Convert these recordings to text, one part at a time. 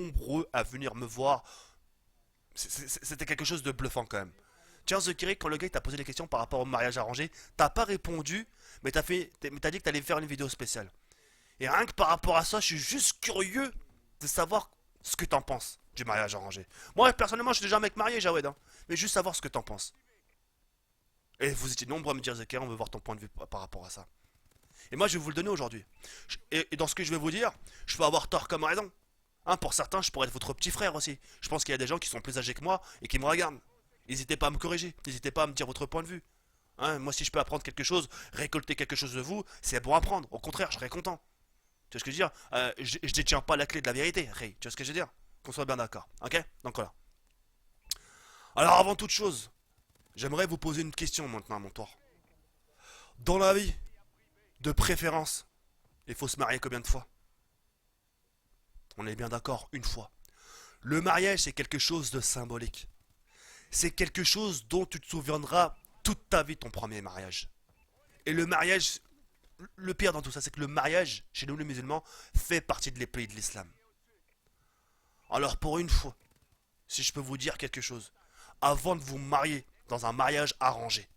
nombreux à venir me voir. C'était quelque chose de bluffant quand même. Tiens, Zekiri, quand le gars t'a posé des questions par rapport au mariage arrangé, t'as pas répondu, mais t'as dit que t'allais faire une vidéo spéciale. Et rien que par rapport à ça, je suis juste curieux de savoir ce que t'en penses du mariage arrangé. Moi, personnellement, je suis déjà un mec marié, Jawed, hein, mais juste savoir ce que t'en penses. Et vous étiez nombreux à me dire, Zekiri, on veut voir ton point de vue par rapport à ça. Et moi, je vais vous le donner aujourd'hui. Et dans ce que je vais vous dire, je peux avoir tort comme raison. Hein, pour certains, je pourrais être votre petit frère aussi. Je pense qu'il y a des gens qui sont plus âgés que moi et qui me regardent. N'hésitez pas à me corriger, n'hésitez pas à me dire votre point de vue. Hein, moi, si je peux apprendre quelque chose, récolter quelque chose de vous, c'est bon à prendre. Au contraire, je serais content. Tu vois ce que je veux dire je détiens pas la clé de la vérité, Ray. Tu vois ce que je veux dire? Qu'on soit bien d'accord. Ok? Donc voilà. Alors, avant toute chose, j'aimerais vous poser une question maintenant à mon tour. Dans la vie, de préférence, il faut se marier combien de fois? On est bien d'accord, une fois. Le mariage, c'est quelque chose de symbolique. C'est quelque chose dont tu te souviendras toute ta vie, ton premier mariage. Et le mariage, le pire dans tout ça, c'est que le mariage, chez nous les musulmans, fait partie de l'épée de l'islam. Alors pour une fois, si je peux vous dire quelque chose, avant de vous marier dans un mariage arrangé.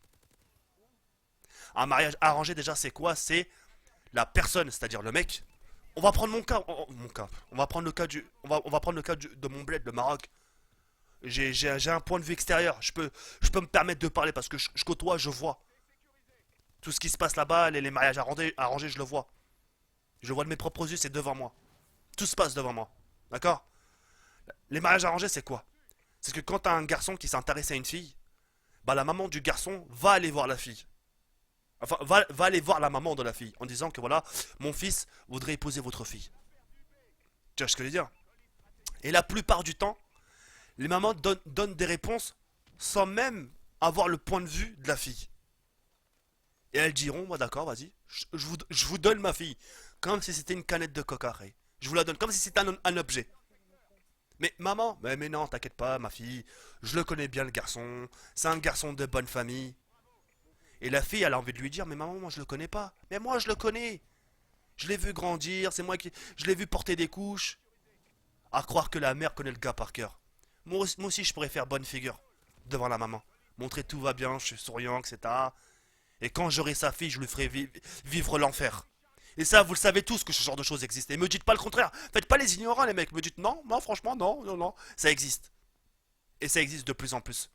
Un mariage arrangé déjà c'est quoi? C'est la personne, c'est-à-dire le mec. On va prendre mon cas, mon cas. On va prendre le cas on va prendre le cas de mon bled, le Maroc. J'ai un point de vue extérieur. Je peux me permettre de parler parce que je côtoie, je vois. Tout ce qui se passe là-bas, les mariages arrangés, je le vois. Je le vois de mes propres yeux, c'est devant moi. Tout se passe devant moi. D'accord? Les mariages arrangés, c'est quoi? C'est que quand t'as un garçon qui s'intéresse à une fille, bah la maman du garçon va aller voir la fille. Enfin, va aller voir la maman de la fille en disant que voilà, mon fils voudrait épouser votre fille. Tu vois ce que je veux dire? Et la plupart du temps, les mamans donnent des réponses sans même avoir le point de vue de la fille. Et elles diront, moi d'accord, vas-y, je vous donne ma fille. Comme si c'était une canette de coca. Je vous la donne, comme si c'était un objet. Mais maman, mais non, t'inquiète pas, ma fille, je le connais bien le garçon, c'est un garçon de bonne famille. Et la fille, elle a envie de lui dire, mais maman, moi je le connais pas. Mais moi je le connais. Je l'ai vu grandir, c'est moi qui... Je l'ai vu porter des couches. À croire que la mère connaît le gars par cœur. Moi aussi je pourrais faire bonne figure devant la maman. Montrer tout va bien, je suis souriant, etc. Et quand j'aurai sa fille, je lui ferai vivre l'enfer. Et ça, vous le savez tous que ce genre de choses existe. Et me dites pas le contraire. Faites pas les ignorants, les mecs. Me dites non, non, franchement, non, non, non. Ça existe. Et ça existe de plus en plus.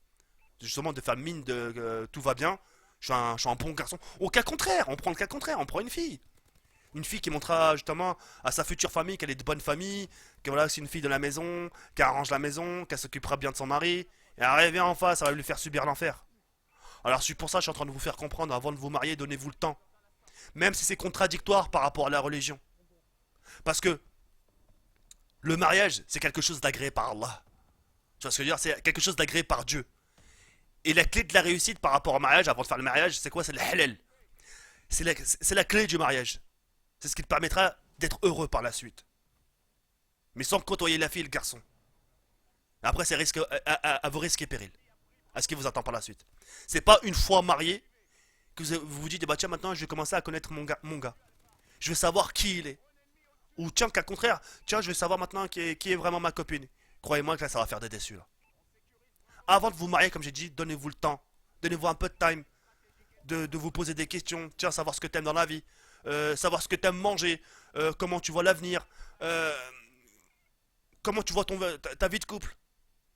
Justement, de faire mine de tout va bien. Je suis un bon garçon. Au cas contraire, on prend le cas contraire. On prend une fille. Une fille qui montrera justement à sa future famille qu'elle est de bonne famille. Que voilà, c'est une fille de la maison. Qu'elle arrange la maison. Qu'elle s'occupera bien de son mari. Et arriver en face, ça va lui faire subir l'enfer. Alors, c'est pour ça que je suis en train de vous faire comprendre. Avant de vous marier, donnez-vous le temps. Même si c'est contradictoire par rapport à la religion. Parce que le mariage, c'est quelque chose d'agréé par Allah. Tu vois ce que je veux dire? C'est quelque chose d'agréé par Dieu. Et la clé de la réussite par rapport au mariage, avant de faire le mariage, c'est quoi? C'est le halal. C'est la clé du mariage. C'est ce qui te permettra d'être heureux par la suite. Mais sans côtoyer la fille et le garçon. Après, c'est risque, à vos risques et périls. À ce qui vous attend par la suite. C'est pas une fois marié que vous vous dites, bah tiens, maintenant je vais commencer à connaître mon gars. Je vais savoir qui il est. Ou tiens, qu'à contraire, tiens, je vais savoir maintenant qui est vraiment ma copine. Croyez-moi que là, ça va faire des déçus. Là. Avant de vous marier, comme j'ai dit, donnez-vous le temps. Donnez-vous un peu de time. De vous poser des questions. Tiens, savoir ce que t'aimes dans la vie. Savoir ce que t'aimes manger. Comment tu vois l'avenir. Comment tu vois ta vie de couple.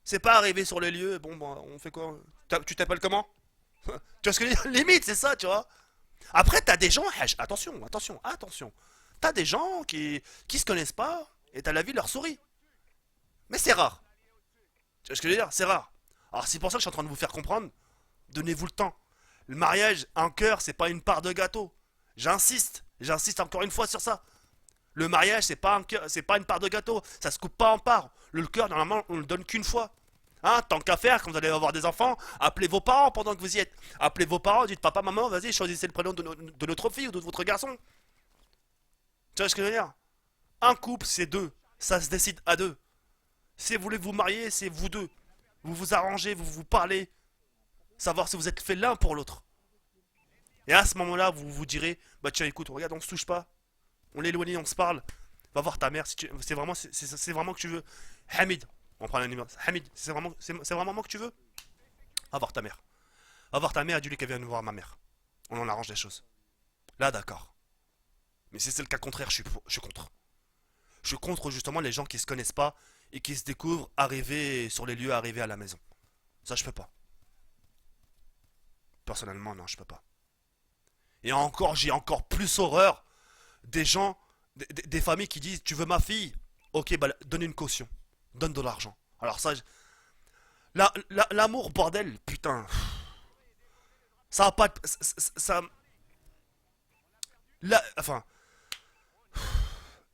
C'est pas arriver sur les lieux, bon, bah, on fait quoi? Tu t'appelles comment? Tu vois ce que je veux dire? Limite, c'est ça, tu vois. Après, t'as des gens, attention, attention, attention. T'as des gens qui se connaissent pas et t'as la vie leur sourit. Mais c'est rare. Tu vois ce que je veux dire? C'est rare. Alors c'est pour ça que je suis en train de vous faire comprendre. Donnez-vous le temps. Le mariage, un cœur, c'est pas une part de gâteau. J'insiste encore une fois sur ça. Le mariage, c'est pas un cœur, c'est pas une part de gâteau. Ça se coupe pas en parts. Le cœur, normalement, on le donne qu'une fois. Hein, tant qu'à faire, quand vous allez avoir des enfants, appelez vos parents pendant que vous y êtes. Appelez vos parents, dites papa, maman, vas-y, choisissez le prénom de notre fille ou de votre garçon. Tu vois ce que je veux dire? Un couple, c'est deux. Ça se décide à deux. Si vous voulez vous marier, c'est vous deux. Vous vous arrangez, vous vous parlez. Savoir si vous êtes fait l'un pour l'autre. Et à ce moment-là, vous vous direz, bah tiens, écoute, regarde, on se touche pas. On l'éloigne, on se parle. Va voir ta mère si tu. C'est vraiment que tu veux. Hamid, on prend un numéro. Hamid, c'est vraiment que tu veux. Va voir ta mère. Va voir ta mère et dis-lui qu'elle vient nous voir ma mère. On en arrange les choses. Là, d'accord. Mais si c'est le cas contraire, je suis contre. Je suis contre justement les gens qui se connaissent pas et qui se découvrent arrivés sur les lieux, arrivés à la maison. Ça, je peux pas. Personnellement, non, je peux pas. Et encore, j'ai encore plus horreur des gens, des familles qui disent tu veux ma fille. Ok, bah donne une caution. Donne de l'argent. Alors ça, l'amour, bordel, putain. Ça a pas. Ça, enfin,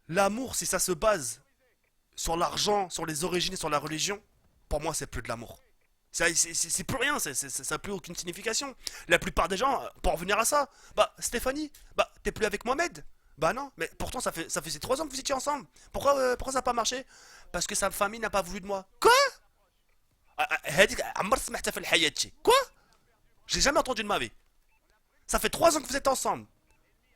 l'amour, si ça se base sur l'argent, sur les origines et sur la religion, pour moi, c'est plus de l'amour. C'est plus rien, ça n'a plus aucune signification. La plupart des gens, pour revenir à ça, bah Stéphanie, bah t'es plus avec Mohamed. Bah non, mais pourtant ça fait ces 3 ans que vous étiez ensemble. Pourquoi ça n'a pas marché? Parce que sa famille n'a pas voulu de moi. Quoi? Quoi? J'ai jamais entendu de ma vie. Ça fait 3 ans que vous êtes ensemble.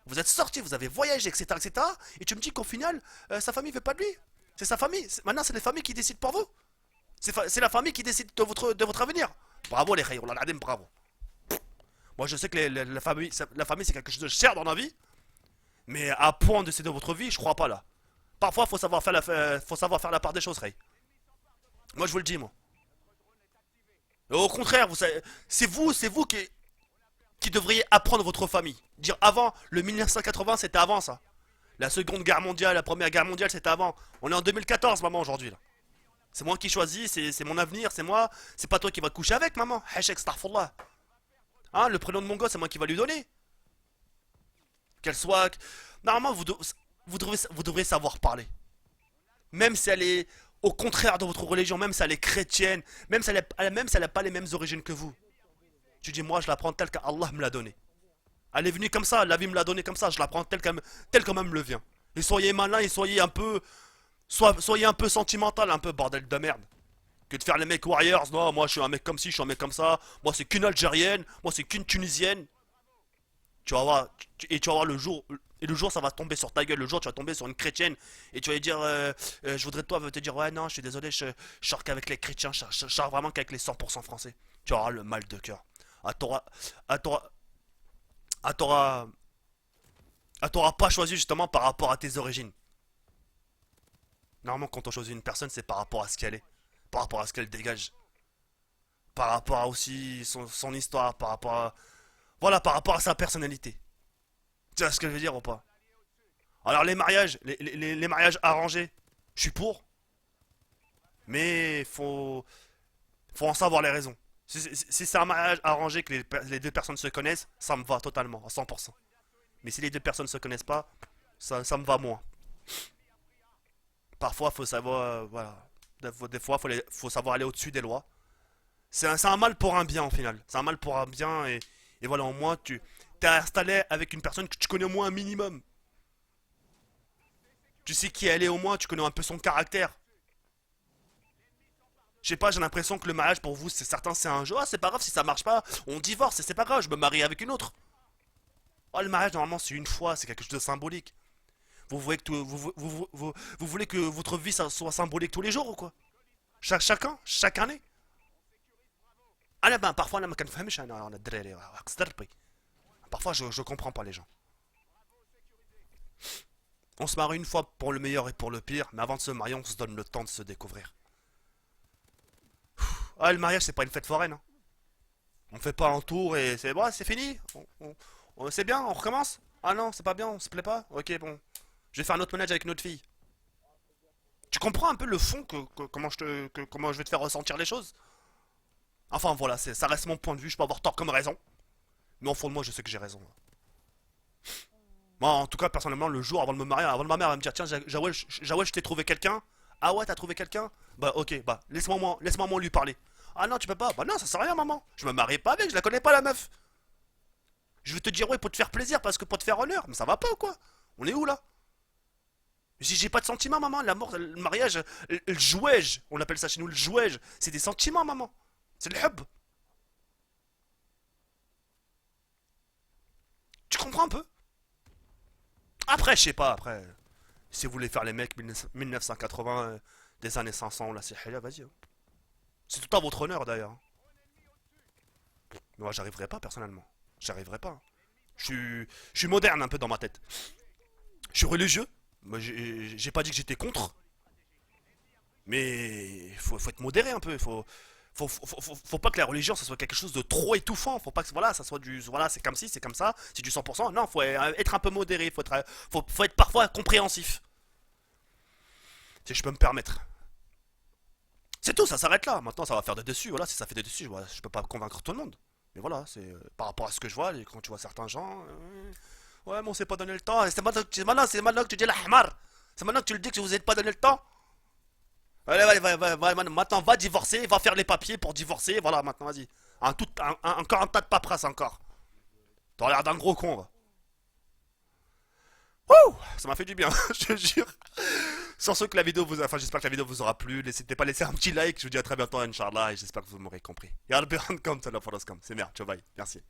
Vous êtes sortis, vous avez voyagé, etc. etc. Et tu me dis qu'au final, sa famille veut pas de lui. C'est sa famille. Maintenant, c'est les familles qui décident pour vous. C'est la famille qui décide de votre avenir. Bravo les khayr, bravo. Moi je sais que la famille c'est quelque chose de cher dans la vie, mais à point de décider de votre vie, je crois pas là. Parfois faut savoir faire la part des choses, Ray. Moi je vous le dis moi. Et au contraire, c'est vous qui devriez apprendre votre famille. Dire avant, le 1980 c'était avant ça. La seconde guerre mondiale, la première guerre mondiale c'était avant. On est en 2014 maman aujourd'hui là. C'est moi qui choisis, c'est mon avenir, c'est moi. C'est pas toi qui vas te coucher avec, maman. Hachek starfullah. Hein, le prénom de mon gosse, c'est moi qui va lui donner. Qu'elle soit. Normalement, vous devriez savoir parler. Même si elle est au contraire de votre religion, même si elle est chrétienne, même si elle n'a pas les mêmes origines que vous. Tu dis, moi, je la prends telle qu'Allah me l'a donnée. Elle est venue comme ça, la vie me l'a donnée comme ça, je la prends telle qu'elle me le vient. Et soyez malin et soyez un peu sentimental, un peu bordel de merde. Que de faire les mecs warriors, non, moi je suis un mec comme ci, je suis un mec comme ça, moi c'est qu'une Algérienne, moi c'est qu'une Tunisienne. Tu vas voir, et tu vas voir le jour ça va tomber sur ta gueule, le jour tu vas tomber sur une chrétienne, et tu vas lui dire, je voudrais toi te dire, ouais non, je suis désolé, je sors qu'avec les chrétiens, je sors vraiment qu'avec les 100% français. Tu auras le mal de cœur. Ah, ah, ah, t'auras pas choisi justement par rapport à tes origines. Normalement quand on choisit une personne c'est par rapport à ce qu'elle est, par rapport à ce qu'elle dégage, par rapport à aussi son histoire, voilà, par rapport à sa personnalité. Tu vois ce que je veux dire ou pas? Alors les mariages, les mariages arrangés, je suis pour, mais faut en savoir les raisons. Si c'est un mariage arrangé que les deux personnes se connaissent, ça me va totalement, à 100%. Mais si les deux personnes se connaissent pas, ça me va moins. Parfois, faut savoir, voilà, des fois, faut savoir aller au-dessus des lois. C'est un mal pour un bien, en final. C'est un mal pour un bien, et voilà, au moins, tu t'es installé avec une personne que tu connais au moins un minimum. Tu sais qui elle est au moins, tu connais un peu son caractère. Je sais pas, j'ai l'impression que le mariage pour vous, c'est certain, c'est un jeu. Ah, c'est pas grave si ça marche pas, on divorce, et c'est pas grave, je me marie avec une autre. Oh, le mariage, normalement, c'est une fois, c'est quelque chose de symbolique. Vous voulez que, vous voulez que votre vie ça soit symbolique tous les jours ou quoi? Chaque année. Ah là, ben, parfois, là, ما كنفهمش أنا الدراري خص تربي. Parfois, je comprends pas les gens. On se marie une fois pour le meilleur et pour le pire, mais avant de se marier, on se donne le temps de se découvrir. Ah, le mariage, c'est pas une fête foraine, hein. On fait pas un tour et c'est bon, c'est fini. C'est bien, on recommence. Ah non, c'est pas bien, on se plaît pas. Ok, bon. Je vais faire un autre ménage avec une autre fille. Tu comprends un peu le fond comment je vais te faire ressentir les choses? Enfin voilà, ça reste mon point de vue, je peux avoir tort comme raison. Mais au fond de moi, je sais que j'ai raison. Moi, en tout cas, personnellement, le jour avant de me marier, avant de ma mère va me dire tiens, Jawel, je t'ai trouvé quelqu'un. Ah ouais, t'as trouvé quelqu'un? Bah ok, bah laisse-moi lui parler. Ah non, tu peux pas. Bah non, ça sert à rien, maman. Je me marie pas avec, je la connais pas la meuf. Je vais te dire ouais pour te faire plaisir parce que pour te faire honneur. Mais ça va pas ou quoi? On est où là? J'ai pas de sentiments, maman. L'amour, le mariage, le jouage, on appelle ça chez nous le jouage. C'est des sentiments, maman. C'est le hub. Tu comprends un peu? Après, je sais pas, après. Si vous voulez faire les mecs 1980 des années 500, là, c'est Haya, vas-y, hein. C'est tout à votre honneur d'ailleurs. Moi, j'arriverai pas personnellement. J'arriverai pas. Je suis moderne un peu dans ma tête. Je suis religieux. Moi, j'ai pas dit que j'étais contre, mais faut être modéré un peu. Faut pas que la religion ça soit quelque chose de trop étouffant. Faut pas que voilà, ça soit du voilà, c'est comme ci, c'est comme ça, c'est du 100%. Non, faut être un peu modéré. Faut être parfois compréhensif. Si je peux me permettre. C'est tout, ça s'arrête là. Maintenant, ça va faire des dessus. Voilà, si ça fait des dessus, voilà, je peux pas convaincre tout le monde. Mais voilà, c'est par rapport à ce que je vois, quand tu vois certains gens. Ouais, mais on s'est pas donné le temps. C'est maintenant que tu dis la hamar. C'est maintenant que tu le dis que vous n'êtes pas donné le temps. Allez, allez, maintenant va divorcer, va faire les papiers pour divorcer. Voilà, maintenant vas-y. Encore un tas de paperasse encore. T'as l'air d'un gros con, va. Wouh, ça m'a fait du bien, je te jure. Sur ce que la vidéo vous a... Enfin, j'espère que la vidéo vous aura plu. N'hésitez pas à laisser un petit like. Je vous dis à très bientôt, Inch'Allah. Et j'espère que vous m'aurez compris. Yarbi, comme ça, la comme. C'est merde, ciao, bye. Merci.